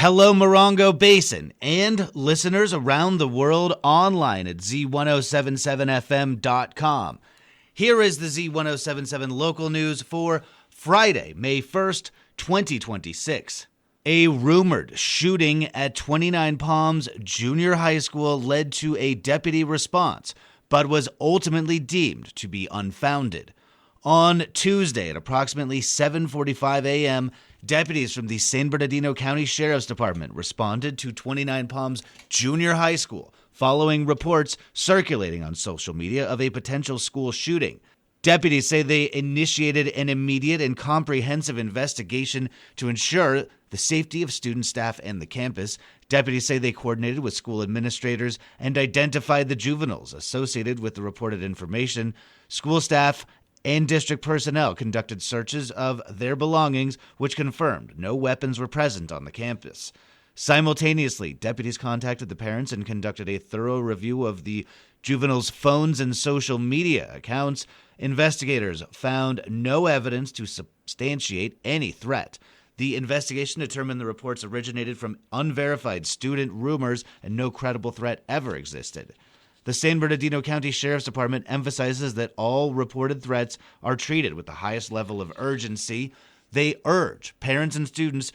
Hello, Morongo Basin, and listeners around the world online at Z107.7 FM.com. Here is the Z107.7 Local News for Friday, May 1st, 2026. A rumored shooting at 29 Palms Junior High School led to a deputy response, but was ultimately deemed to be unfounded. On Tuesday at approximately 7:45 a.m., deputies from the San Bernardino County Sheriff's Department responded to 29 Palms Junior High School following reports circulating on social media of a potential school shooting. Deputies say they initiated an immediate and comprehensive investigation to ensure the safety of students, staff, and the campus. Deputies say they coordinated with school administrators and identified the juveniles associated with the reported information. School staff and district personnel conducted searches of their belongings, which confirmed no weapons were present on the campus. Simultaneously, deputies contacted the parents and conducted a thorough review of the juveniles' phones and social media accounts. Investigators found no evidence to substantiate any threat. The investigation determined the reports originated from unverified student rumors and no credible threat ever existed. The San Bernardino County Sheriff's Department emphasizes that all reported threats are treated with the highest level of urgency. They urge parents and students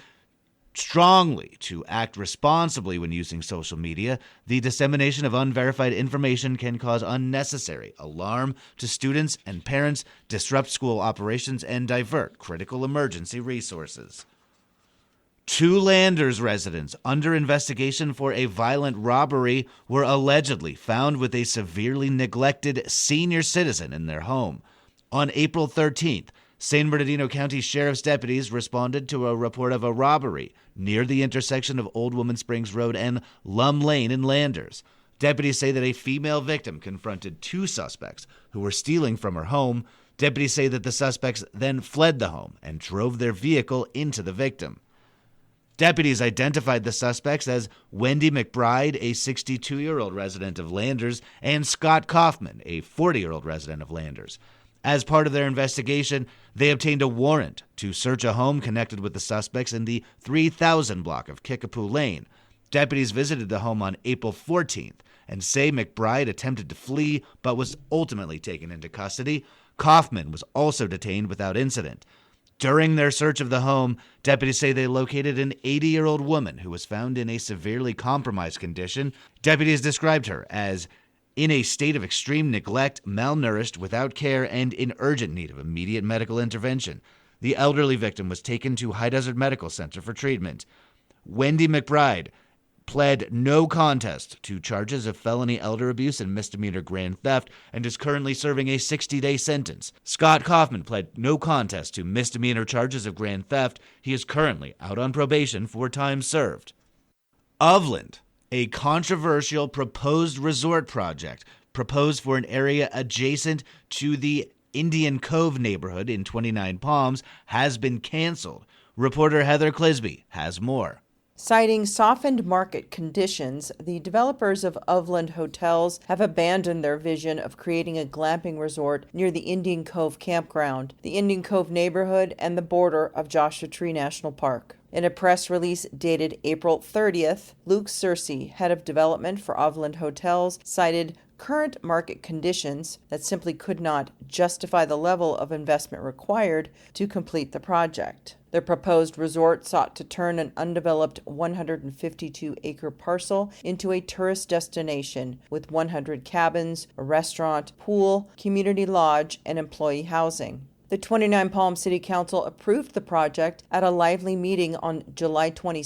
strongly to act responsibly when using social media. The dissemination of unverified information can cause unnecessary alarm to students and parents, disrupt school operations, and divert critical emergency resources. 2 Landers residents under investigation for a violent robbery were allegedly found with a severely neglected senior citizen in their home. On April 13th, San Bernardino County Sheriff's deputies responded to a report of a robbery near the intersection of Old Woman Springs Road and Lum Lane in Landers. Deputies say that a female victim confronted 2 suspects who were stealing from her home. Deputies say that the suspects then fled the home and drove their vehicle into the victim. Deputies identified the suspects as Wendy McBride, a 62-year-old resident of Landers, and Scott Kaufman, a 40-year-old resident of Landers. As part of their investigation, they obtained a warrant to search a home connected with the suspects in the 3000 block of Kickapoo Lane. Deputies visited the home on April 14th and say McBride attempted to flee but was ultimately taken into custody. Kaufman was also detained without incident. During their search of the home, deputies say they located an 80-year-old woman who was found in a severely compromised condition. Deputies described her as in a state of extreme neglect, malnourished, without care, and in urgent need of immediate medical intervention. The elderly victim was taken to High Desert Medical Center for treatment. Wendy McBride pled no contest to charges of felony elder abuse and misdemeanor grand theft and is currently serving a 60-day sentence. Scott Kaufman pled no contest to misdemeanor charges of grand theft. He is currently out on probation for time served. Ofland, a controversial proposed resort project proposed for an area adjacent to the Indian Cove neighborhood in 29 Palms, has been canceled. Reporter Heather Clisby has more. Citing softened market conditions, the developers of Ofland Hotels have abandoned their vision of creating a glamping resort near the Indian Cove campground, the Indian Cove neighborhood, and the border of Joshua Tree National Park. In a press release dated April 30th, Luke Searcy, head of development for Ofland Hotels, cited current market conditions that simply could not justify the level of investment required to complete the project. The proposed resort sought to turn an undeveloped 152-acre parcel into a tourist destination with 100 cabins, a restaurant, pool, community lodge, and employee housing. The 29 Palms City Council approved the project at a lively meeting on July 22,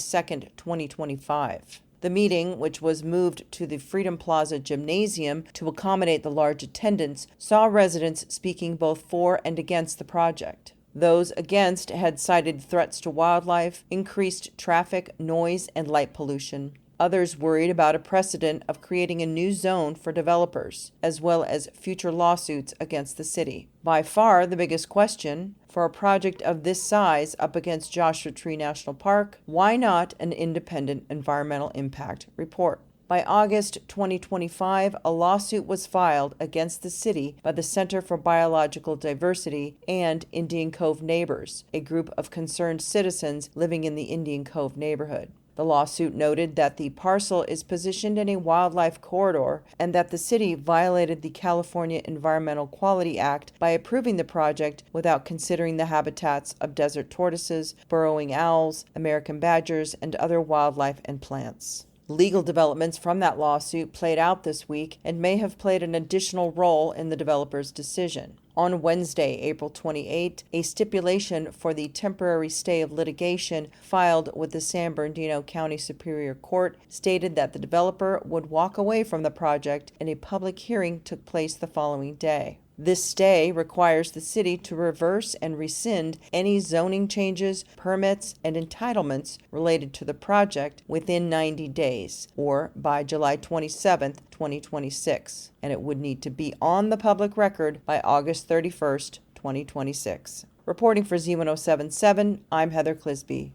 2025. The meeting, which was moved to the Freedom Plaza Gymnasium to accommodate the large attendance, saw residents speaking both for and against the project. Those against had cited threats to wildlife, increased traffic, noise, and light pollution. Others worried about a precedent of creating a new zone for developers, as well as future lawsuits against the city. By far the biggest question, for a project of this size up against Joshua Tree National Park, why not an independent environmental impact report? By August 2025, a lawsuit was filed against the city by the Center for Biological Diversity and Indian Cove Neighbors, a group of concerned citizens living in the Indian Cove neighborhood. The lawsuit noted that the parcel is positioned in a wildlife corridor and that the city violated the California Environmental Quality Act by approving the project without considering the habitats of desert tortoises, burrowing owls, American badgers, and other wildlife and plants. Legal developments from that lawsuit played out this week and may have played an additional role in the developer's decision. On Wednesday, April 28, a stipulation for the temporary stay of litigation filed with the San Bernardino County Superior Court stated that the developer would walk away from the project, and a public hearing took place the following day. This stay requires the city to reverse and rescind any zoning changes, permits, and entitlements related to the project within 90 days, or by July 27, 2026, and it would need to be on the public record by August 31st, 2026. Reporting for Z107.7, I'm Heather Clisby.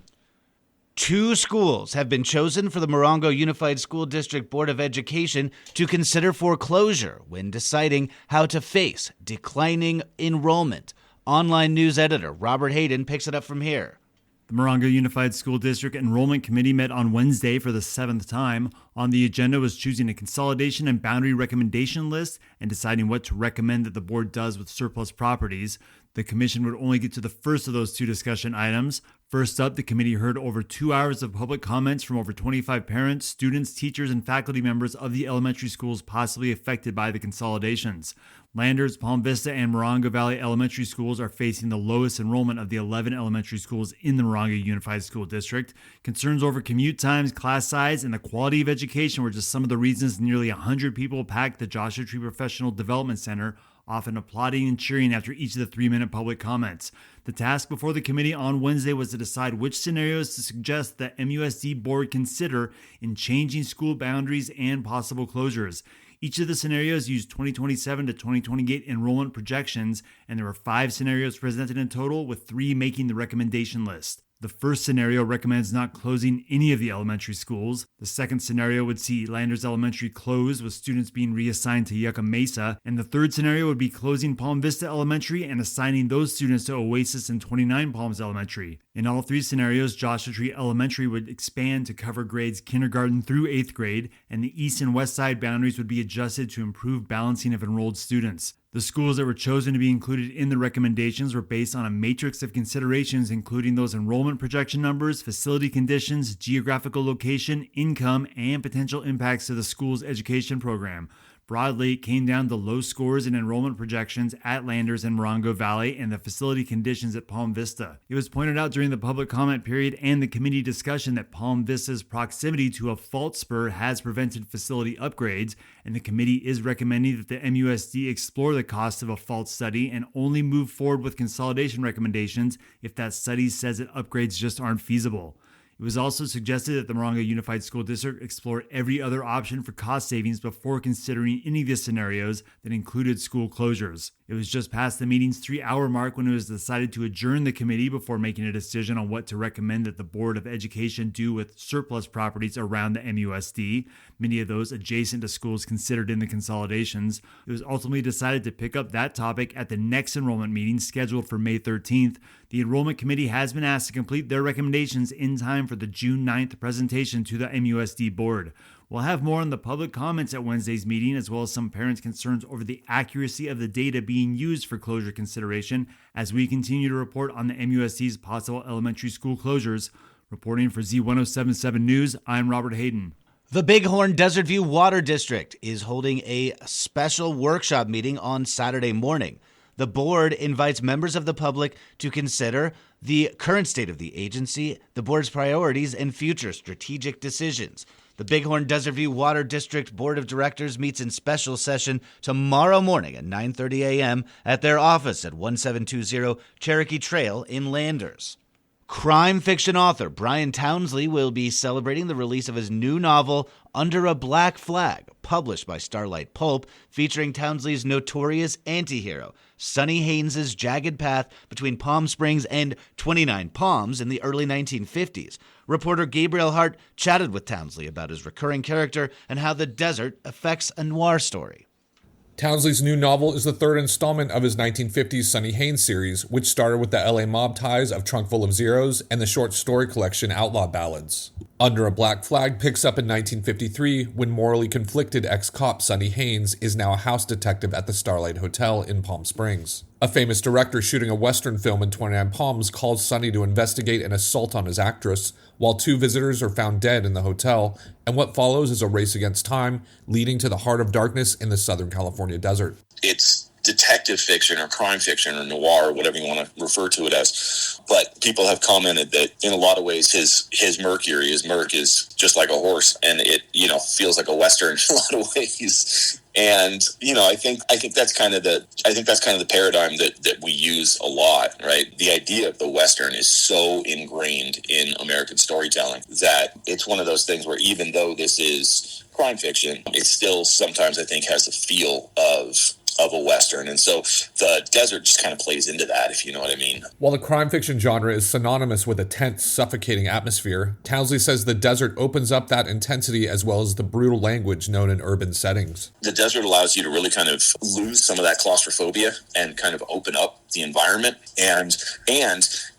2 schools have been chosen for the Morongo Unified School District Board of Education to consider foreclosure when deciding how to face declining enrollment. Online news editor Robert Hayden picks it up from here. The Morongo Unified School District Enrollment Committee met on Wednesday for the 7th time. On the agenda was choosing a consolidation and boundary recommendation list and deciding what to recommend that the board does with surplus properties. The commission would only get to the first of those 2 discussion items. First up, the committee heard over 2 hours of public comments from over 25 parents, students, teachers, and faculty members of the elementary schools possibly affected by the consolidations. Landers, Palm Vista, and Morongo Valley Elementary Schools are facing the lowest enrollment of the 11 elementary schools in the Morongo Unified School District. Concerns over commute times, class size, and the quality of education were just some of the reasons nearly 100 people packed the Joshua Tree Professional Development Center, often applauding and cheering after each of the 3-minute public comments. The task before the committee on Wednesday was to decide which scenarios to suggest that MUSD board consider in changing school boundaries and possible closures. Each of the scenarios used 2027 to 2028 enrollment projections, and there were 5 scenarios presented in total, with 3 making the recommendation list. The first scenario recommends not closing any of the elementary schools. The second scenario would see Landers Elementary close, with students being reassigned to Yucca Mesa. And the third scenario would be closing Palm Vista Elementary and assigning those students to Oasis and 29 Palms Elementary. In all 3 scenarios, Joshua Tree Elementary would expand to cover grades kindergarten through 8th grade, and the east and west side boundaries would be adjusted to improve balancing of enrolled students. The schools that were chosen to be included in the recommendations were based on a matrix of considerations, including those enrollment projection numbers, facility conditions, geographical location, income, and potential impacts to the school's education program. Broadly, it came down to low scores in enrollment projections at Landers and Morongo Valley and the facility conditions at Palm Vista. It was pointed out during the public comment period and the committee discussion that Palm Vista's proximity to a fault spur has prevented facility upgrades, and the committee is recommending that the MUSD explore the cost of a fault study and only move forward with consolidation recommendations if that study says that upgrades just aren't feasible. It was also suggested that the Morongo Unified School District explore every other option for cost savings before considering any of the scenarios that included school closures. It was just past the meeting's 3-hour mark when it was decided to adjourn the committee before making a decision on what to recommend that the Board of Education do with surplus properties around the MUSD, many of those adjacent to schools considered in the consolidations. It was ultimately decided to pick up that topic at the next enrollment meeting scheduled for May 13th. The Enrollment Committee has been asked to complete their recommendations in time for the June 9th presentation to the MUSD Board. We'll have more on the public comments at Wednesday's meeting, as well as some parents' concerns over the accuracy of the data being used for closure consideration as we continue to report on the MUSD's possible elementary school closures. Reporting for Z107.7 News, I'm Robert Hayden. The Bighorn Desert View Water District is holding a special workshop meeting on Saturday morning. The board invites members of the public to consider the current state of the agency, the board's priorities, and future strategic decisions. The Bighorn Desert View Water District Board of Directors meets in special session tomorrow morning at 9:30 a.m. at their office at 1720 Cherokee Trail in Landers. Crime fiction author Brian Townsley will be celebrating the release of his new novel, Under a Black Flag, published by Starlight Pulp, featuring Townsley's notorious antihero, Sonny Haynes' jagged path between Palm Springs and 29 Palms in the early 1950s. Reporter Gabriel Hart chatted with Townsley about his recurring character and how the desert affects a noir story. Townsley's new novel is the 3rd installment of his 1950s Sonny Haynes series, which started with the LA mob ties of Trunk Full of Zeros and the short story collection Outlaw Ballads. Under a Black Flag picks up in 1953 when morally conflicted ex-cop Sonny Haynes is now a house detective at the Starlight Hotel in Palm Springs. A famous director shooting a Western film in 29 Palms calls Sonny to investigate an assault on his actress, while 2 visitors are found dead in the hotel, and what follows is a race against time, leading to the heart of darkness in the Southern California desert. It's detective fiction or crime fiction or noir or whatever you want to refer to it as. But people have commented that in a lot of ways his murk is just like a horse, and it, feels like a Western in a lot of ways. And, I think that's kind of the paradigm that we use a lot, right? The idea of the Western is so ingrained in American storytelling that it's one of those things where even though this is crime fiction, it still sometimes I think has a feel of a Western. And so the desert just kind of plays into that, if you know what I mean. While the crime fiction genre is synonymous with a tense, suffocating atmosphere, Townsley says the desert opens up that intensity as well as the brutal language known in urban settings. The desert allows you to really kind of lose some of that claustrophobia and kind of open up the environment. And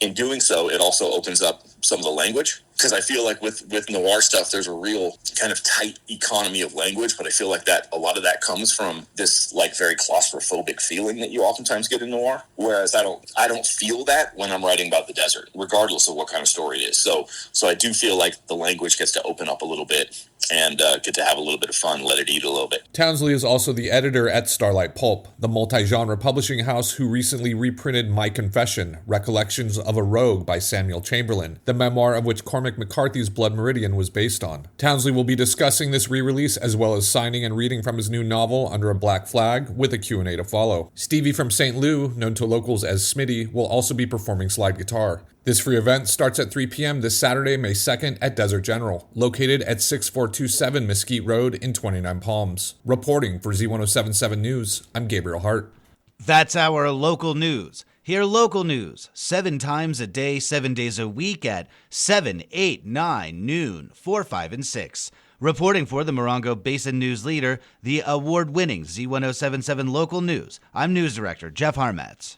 in doing so, it also opens up some of the language. Because I feel like with noir stuff, there's a real kind of tight economy of language, but I feel like that a lot of that comes from this like very claustrophobic feeling that you oftentimes get in noir. Whereas I don't feel that when I'm writing about the desert, regardless of what kind of story it is. So I do feel like the language gets to open up a little bit and get to have a little bit of fun, let it eat a little bit. Townsley is also the editor at Starlight Pulp, the multi-genre publishing house who recently reprinted My Confession, Recollections of a Rogue by Samuel Chamberlain, the memoir of which Cormac McCarthy's Blood Meridian was based on. Townsley will be discussing this re-release as well as signing and reading from his new novel Under a Black Flag with a Q&A to follow. Stevie from St. Lou, known to locals as Smitty, will also be performing slide guitar. This free event starts at 3 p.m. this Saturday, May 2nd at Desert General, located at 6427 Mesquite Road in 29 Palms. Reporting for Z107.7 News, I'm Gabriel Hart. That's our local news. Hear local news 7 times a day, 7 days a week at 7, 8, 9, noon, 4, 5, and 6. Reporting for the Morongo Basin News Leader, the award-winning Z107.7 Local News, I'm News Director Jeff Harmatz.